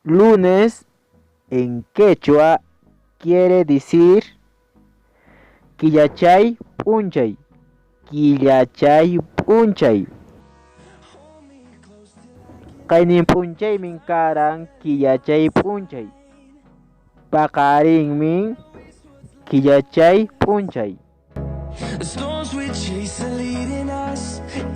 Lunes en quechua quiere decir Quillachay Punchay. Quillachay Punchay. Kainin Punchay min karan Quillachay Punchay. Pakaring min Quillachay Punchay. The storms we chase are leading us, and